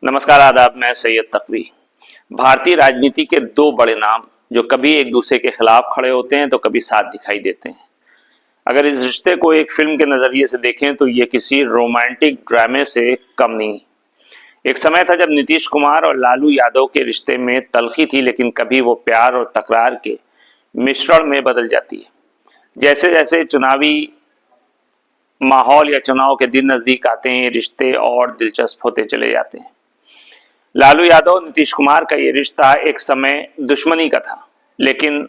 नमस्कार, आदाब। मैं सैयद तकवी। भारतीय राजनीति के दो बड़े नाम जो कभी एक दूसरे के खिलाफ खड़े होते हैं तो कभी साथ दिखाई देते हैं। अगर इस रिश्ते को एक फिल्म के नज़रिए से देखें तो ये किसी रोमांटिक ड्रामे से कम नहीं। एक समय था जब नीतीश कुमार और लालू यादव के रिश्ते में तल्खी थी, लेकिन कभी वो प्यार और तकरार के मिश्रण में बदल जाती है। जैसे जैसे चुनावी माहौल या चुनाव के दिन नज़दीक आते हैं, रिश्ते और दिलचस्प होते चले जाते हैं। लालू यादव नीतीश कुमार का ये रिश्ता एक समय दुश्मनी का था, लेकिन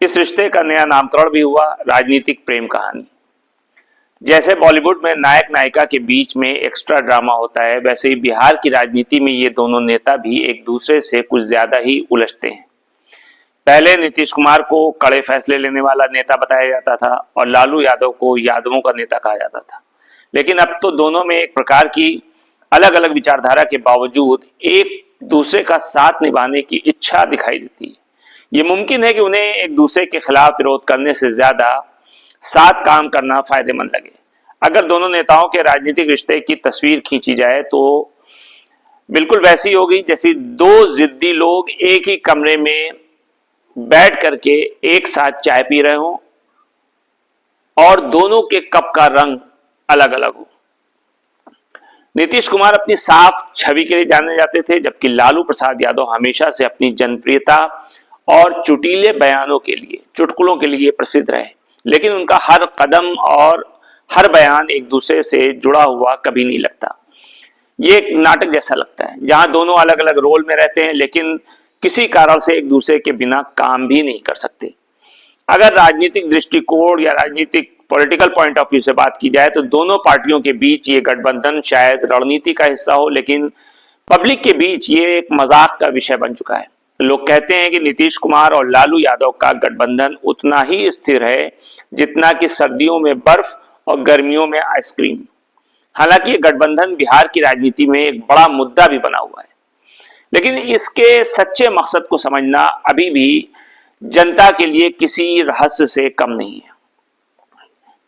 इस रिश्ते का नया नामकरण भी हुआ राजनीतिक प्रेम कहानी। जैसे बॉलीवुड में नायक नायिका के बीच में एक्स्ट्रा ड्रामा होता है, वैसे ही बिहार की राजनीति में ये दोनों नेता भी एक दूसरे से कुछ ज्यादा ही उलझते हैं। पहले नीतीश कुमार को कड़े फैसले लेने वाला नेता बताया जाता था और लालू यादव को यादवों का नेता कहा जाता था, लेकिन अब तो दोनों में एक प्रकार की अलग अलग विचारधारा के बावजूद एक दूसरे का साथ निभाने की इच्छा दिखाई देती है। ये मुमकिन है कि उन्हें एक दूसरे के खिलाफ विरोध करने से ज्यादा साथ काम करना फायदेमंद लगे। अगर दोनों नेताओं के राजनीतिक रिश्ते की तस्वीर खींची जाए तो बिल्कुल वैसी होगी जैसी दो जिद्दी लोग एक ही कमरे में बैठ करके एक साथ चाय पी रहे हों और दोनों के कप का रंग अलग अलग हो। नीतीश कुमार अपनी साफ छवि के लिए जाने जाते थे, जबकि लालू प्रसाद यादव हमेशा से अपनी जनप्रियता और चुटीले बयानों के लिए, चुटकुलों के लिए प्रसिद्ध रहे। लेकिन उनका हर कदम और हर बयान एक दूसरे से जुड़ा हुआ कभी नहीं लगता। ये एक नाटक जैसा लगता है जहां दोनों अलग अलग रोल में रहते हैं, लेकिन किसी कारण से एक दूसरे के बिना काम भी नहीं कर सकते। अगर राजनीतिक दृष्टिकोण या राजनीतिक पॉलिटिकल पॉइंट ऑफ व्यू से बात की जाए तो दोनों पार्टियों के बीच ये गठबंधन शायद रणनीति का हिस्सा हो, लेकिन पब्लिक के बीच ये एक मजाक का विषय बन चुका है। लोग कहते हैं कि नीतीश कुमार और लालू यादव का गठबंधन उतना ही स्थिर है जितना कि सर्दियों में बर्फ और गर्मियों में आइसक्रीम। हालांकि ये गठबंधन बिहार की राजनीति में एक बड़ा मुद्दा भी बना हुआ है, लेकिन इसके सच्चे मकसद को समझना अभी भी जनता के लिए किसी रहस्य से कम नहीं है।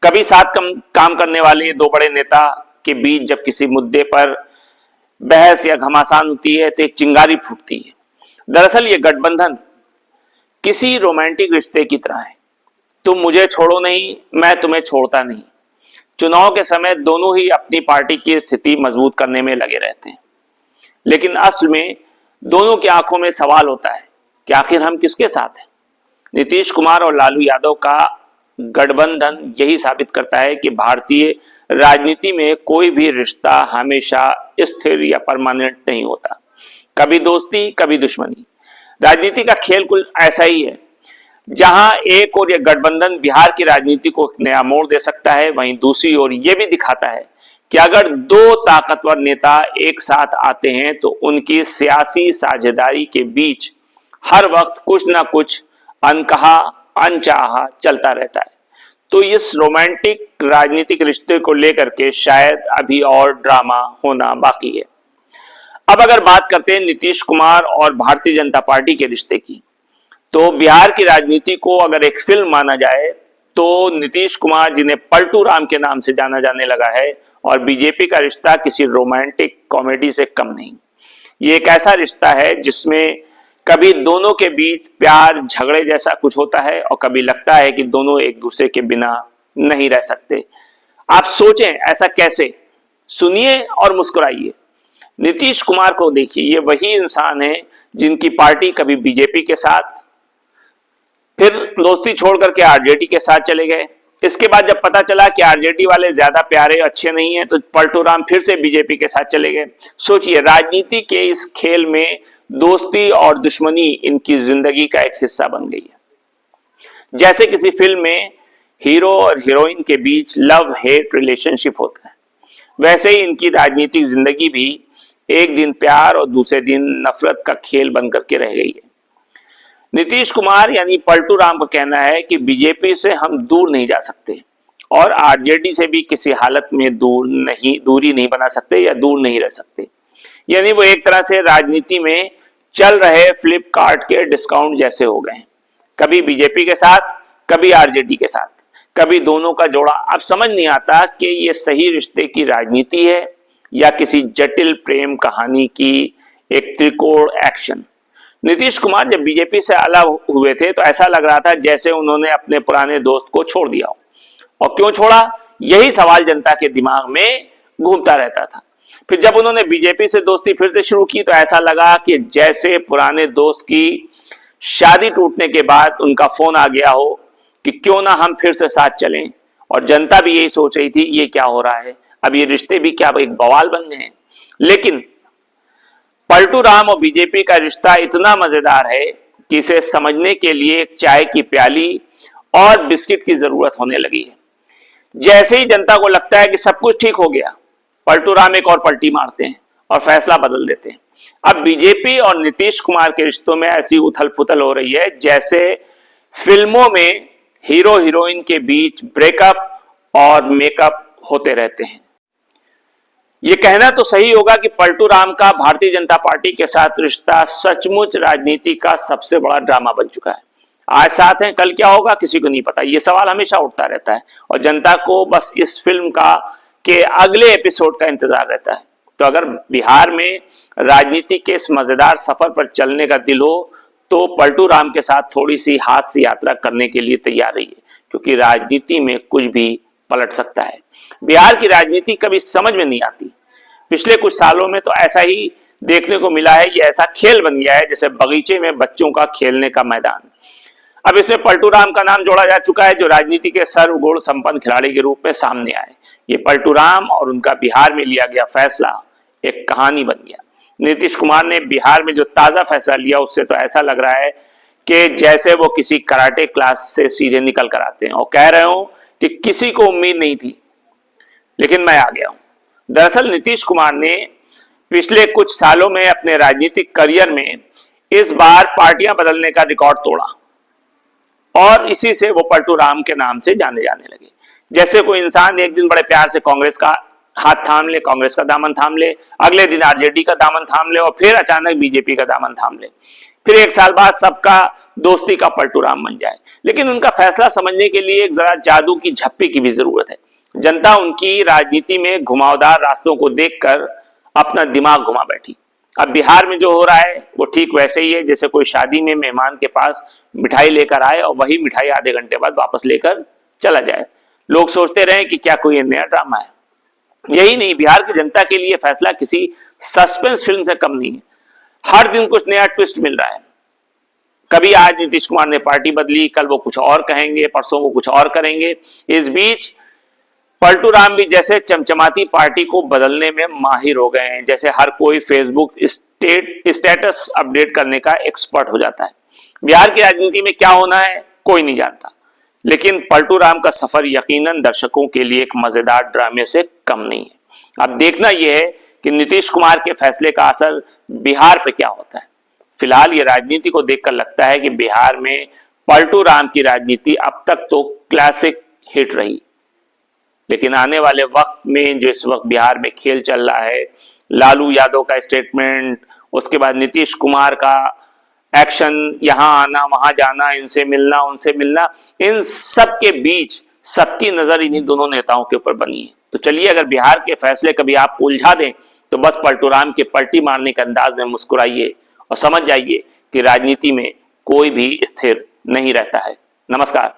कभी साथ काम करने वाले दो बड़े नेता के बीच जब किसी मुद्दे पर बहस या घमासान होती है तो एक चिंगारी फूटती है। दरअसल ये गठबंधन किसी रोमांटिक रिश्ते की तरह है। तुम मुझे छोड़ो नहीं, मैं तुम्हें छोड़ता नहीं। चुनाव के समय दोनों ही अपनी पार्टी की स्थिति मजबूत करने में लगे रहते हैं, लेकिन असल में दोनों की आंखों में सवाल होता है कि आखिर हम किसके साथ हैं। नीतीश कुमार और लालू यादव का गठबंधन यही साबित करता है कि भारतीय राजनीति में कोई भी रिश्ता हमेशा स्थिर या परमानेंट नहीं होता। कभी दोस्ती, कभी दुश्मनी। राजनीति का खेल कुल ऐसा ही है, जहां एक और यह गठबंधन बिहार की राजनीति को एक नया मोड़ दे सकता है, वहीं दूसरी ओर यह भी दिखाता है कि अगर दो ताकतवर नेता एक साथ आते हैं तो उनकी सियासी साझेदारी के बीच हर वक्त कुछ ना कुछ अनकहा अनचाहा चलता रहता है। तो इस रोमांटिक राजनीतिक रिश्ते को लेकर के शायद अभी और ड्रामा होना बाकी है। अब अगर बात करते हैं नीतीश कुमार और भारतीय जनता पार्टी के रिश्ते की, तो बिहार की राजनीति को अगर एक फिल्म माना जाए तो नीतीश कुमार, जिन्हें पलटू राम के नाम से जाना जाने लगा है, और बीजेपी का रिश्ता किसी रोमांटिक कॉमेडी से कम नहीं। ये एक ऐसा रिश्ता है जिसमें कभी दोनों के बीच प्यार झगड़े जैसा कुछ होता है और कभी लगता है कि दोनों एक दूसरे के बिना नहीं रह सकते। आप सोचें ऐसा कैसे? सुनिए और मुस्कुराइए। नीतीश कुमार को देखिए, ये वही इंसान है जिनकी पार्टी कभी बीजेपी के साथ, फिर दोस्ती छोड़ करके आरजेडी के साथ चले गए। इसके बाद जब पता चला कि आरजेडी वाले ज्यादा प्यारे अच्छे नहीं हैं तो पलटू राम फिर से बीजेपी के साथ चले गए। सोचिए, राजनीति के इस खेल में दोस्ती और दुश्मनी इनकी जिंदगी का एक हिस्सा बन गई है। जैसे किसी फिल्म में हीरो और हीरोइन के बीच लव हेट रिलेशनशिप होता है, वैसे ही इनकी राजनीतिक जिंदगी भी एक दिन प्यार और दूसरे दिन नफरत का खेल बनकर के रह गई है। नीतीश कुमार यानी पलटू राम का कहना है कि बीजेपी से हम दूर नहीं जा सकते और आरजेडी से भी किसी हालत में दूरी नहीं बना सकते या दूर नहीं रह सकते। यानी वो एक तरह से राजनीति में चल रहे फ्लिपकार्ट के डिस्काउंट जैसे हो गए, कभी बीजेपी के साथ, कभी आरजेडी के साथ, कभी दोनों का जोड़ा। अब समझ नहीं आता कि ये सही रिश्ते की राजनीति है या किसी जटिल प्रेम कहानी की एक त्रिकोण एक्शन। नीतीश कुमार जब बीजेपी से अलग हुए थे तो ऐसा लग रहा था जैसे उन्होंने अपने पुराने दोस्त को छोड़ दिया हो। और क्यों छोड़ा, यही सवाल जनता के दिमाग में घूमता रहता था। फिर जब उन्होंने बीजेपी से दोस्ती फिर से शुरू की तो ऐसा लगा कि जैसे पुराने दोस्त की शादी टूटने के बाद उनका फोन आ गया हो कि क्यों ना हम फिर से साथ चलें। और जनता भी यही सोच रही थी, ये क्या हो रहा है, अब ये रिश्ते भी क्या एक बवाल बन गए हैं। लेकिन पलटू राम और बीजेपी का रिश्ता इतना मजेदार है कि इसे समझने के लिए एक चाय की प्याली और बिस्किट की जरूरत होने लगी है। जैसे ही जनता को लगता है कि सब कुछ ठीक हो गया, पलटू राम एक और पलटी मारते हैं और फैसला बदल देते हैं। अब बीजेपी और नीतीश कुमार के रिश्तों में ऐसी उथल पुथल हो रही है जैसे फिल्मों में हीरो हीरोइन के बीच ब्रेकअप और मेकअप होते रहते हैं। यह कहना तो सही होगा कि पलटू राम का भारतीय जनता पार्टी के साथ रिश्ता सचमुच राजनीति का सबसे बड़ा ड्रामा बन चुका है। आज साथ हैं, कल क्या होगा किसी को नहीं पता। यह सवाल हमेशा उठता रहता है और जनता को बस इस फिल्म का के अगले एपिसोड का इंतजार रहता है। तो अगर बिहार में राजनीति के इस मजेदार सफर पर चलने का दिल हो तो पलटू राम के साथ थोड़ी सी हास्य यात्रा करने के लिए तैयार रहिए, क्योंकि राजनीति में कुछ भी पलट सकता है। बिहार की राजनीति कभी समझ में नहीं आती। पिछले कुछ सालों में तो ऐसा ही देखने को मिला है, ये ऐसा खेल बन गया है जैसे बगीचे में बच्चों का खेलने का मैदान। अब इसमें पलटू राम का नाम जोड़ा जा चुका है, जो राजनीति के सर्वगुण संपन्न खिलाड़ी के रूप में सामने आए। ये पलटू राम और उनका बिहार में लिया गया फैसला एक कहानी बन गया। नीतीश कुमार ने बिहार में जो ताजा फैसला लिया उससे तो ऐसा लग रहा है कि जैसे वो किसी कराटे क्लास से सीधे निकल कर आते हैं और कह रहे हो कि किसी को उम्मीद नहीं थी लेकिन मैं आ गया हूं। दरअसल नीतीश कुमार ने पिछले कुछ सालों में अपने राजनीतिक करियर में इस बार पार्टियां बदलने का रिकॉर्ड तोड़ा और इसी से वो पलटू राम के नाम से जाने जाने लगे। जैसे कोई इंसान एक दिन बड़े प्यार से कांग्रेस का हाथ थाम ले, कांग्रेस का दामन थाम ले, अगले दिन आरजेडी का दामन थाम ले और फिर अचानक बीजेपी का दामन थाम ले, फिर एक साल बाद सबका दोस्ती का पलटू राम बन जाए। लेकिन उनका फैसला समझने के लिए एक जरा जादू की झप्पी की भी जरूरत है। जनता उनकी राजनीति में घुमावदार रास्तों को देखकर अपना दिमाग घुमा बैठी। अब बिहार में जो हो रहा है वो ठीक वैसे ही है जैसे कोई शादी में मेहमान के पास मिठाई लेकर आए और वही मिठाई आधे घंटे बाद वापस लेकर चला जाए। लोग सोचते रहे कि क्या कोई नया ड्रामा है। यही नहीं, बिहार की जनता के लिए फैसला किसी सस्पेंस फिल्म से कम नहीं है। हर दिन कुछ नया ट्विस्ट मिल रहा है। कभी आज नीतीश कुमार ने पार्टी बदली, कल वो कुछ और कहेंगे, परसों वो कुछ और करेंगे। इस बीच पलटू राम भी जैसे चमचमाती पार्टी को बदलने में माहिर हो गए हैं, जैसे हर कोई फेसबुक स्टेटस अपडेट करने का एक्सपर्ट हो जाता है। बिहार की राजनीति में क्या होना है कोई नहीं जानता, लेकिन पलटू राम का सफर यकीनन दर्शकों के लिए एक मजेदार ड्रामे से कम नहीं है। अब देखना यह है कि नीतीश कुमार के फैसले का असर बिहार पे क्या होता है। फिलहाल ये राजनीति को देखकर लगता है कि बिहार में पलटू राम की राजनीति अब तक तो क्लासिक हिट रही, लेकिन आने वाले वक्त में जो इस वक्त बिहार में खेल चल रहा है, लालू यादव का स्टेटमेंट, उसके बाद नीतीश कुमार का एक्शन, यहां आना वहां जाना, इनसे मिलना उनसे मिलना, इन सब के बीच सबकी नजर इन्हीं दोनों नेताओं के ऊपर बनी है। तो चलिए, अगर बिहार के फैसले कभी आप उलझा दें तो बस पलटू राम के पलटी मारने के अंदाज में मुस्कुराइए और समझ जाइए कि राजनीति में कोई भी स्थिर नहीं रहता है। नमस्कार।